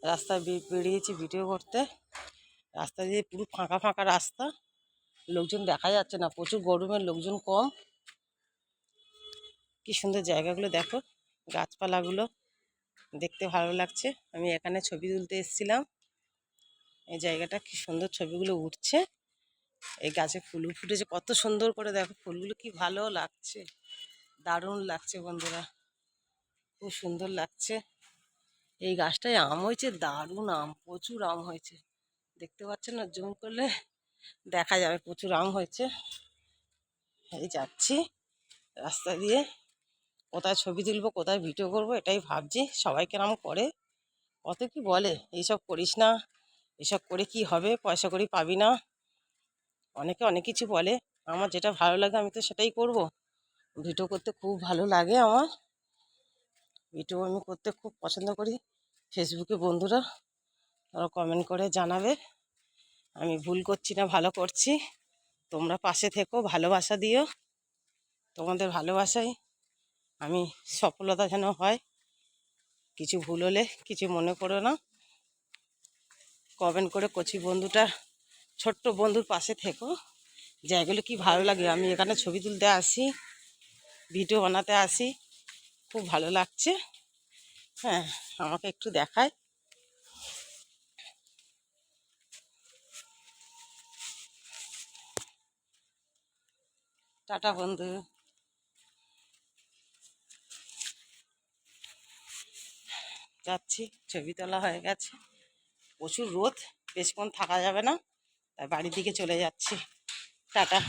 রাস্তায় বেরিয়েছি ভিডিও করতে। রাস্তা দিয়ে পুরো ফাঁকা ফাঁকা রাস্তা, লোকজন দেখা যাচ্ছে না, প্রচুর গরমের লোকজন কম। কি সুন্দর জায়গাগুলো দেখো, গাছপালাগুলো দেখতে ভালো লাগছে। আমি এখানে ছবি তুলতে এসেছিলাম। এই জায়গাটা কি সুন্দর, ছবিগুলো উঠছে। এই গাছে ফুল ফুটেছে কত সুন্দর করে, দেখো ফুলগুলো কি ভালো লাগছে, দারুণ লাগছে বন্ধুরা, খুব সুন্দর লাগছে। এই গাছটায় আম হয়েছে, দারুণ আম, প্রচুর আম হয়েছে, দেখতে পাচ্ছেন না, জুম করলে দেখা যাবে, প্রচুর আম হয়েছে। এই যাচ্ছি রাস্তা দিয়ে, কোথায় ছবি তুলবো কোথায় ভিডিও করব এটাই ভাবছি। সবাই কেরাম করে, কত কি বলে, এইসব করিস না, এসব করে কি হবে, পয়সা করি পাবি না, অনেকে অনেক কিছু বলে। আমার যেটা ভালো লাগে আমি তো সেটাই করব। ভিডিও করতে খুব ভালো লাগে আমার, ভিডিও আমি করতে খুব পছন্দ করি। ফেসবুকে বন্ধুরা তারা কমেন্ট করে জানাবে আমি ভুল করছি না ভালো করছি। তোমরা পাশে থেকো, ভালোবাসা দিও, তোমাদের ভালোবাসাই আমি সফলতা যেন হয়। কিছু ভুল হলে কিছু মনে করো না, কমেন্ট করে কচি বন্ধুটা, ছোট্ট বন্ধুর পাশে থেকো। জায়গাগুলো কি ভালো লাগে, আমি এখানে ছবি তুলতে আসি, ভিডিও বানাতে আসি, খুব ভালো লাগছে। হ্যাঁ, আমাকে একটু দেখায়। টাটা বন্ধু। যাচ্ছি, ছবি তোলা হয়ে গেছে, প্রচুর রোদ, বেশিক্ষণ থাকা যাবে না, তাই বাড়ির দিকে চলে যাচ্ছি। টাটা।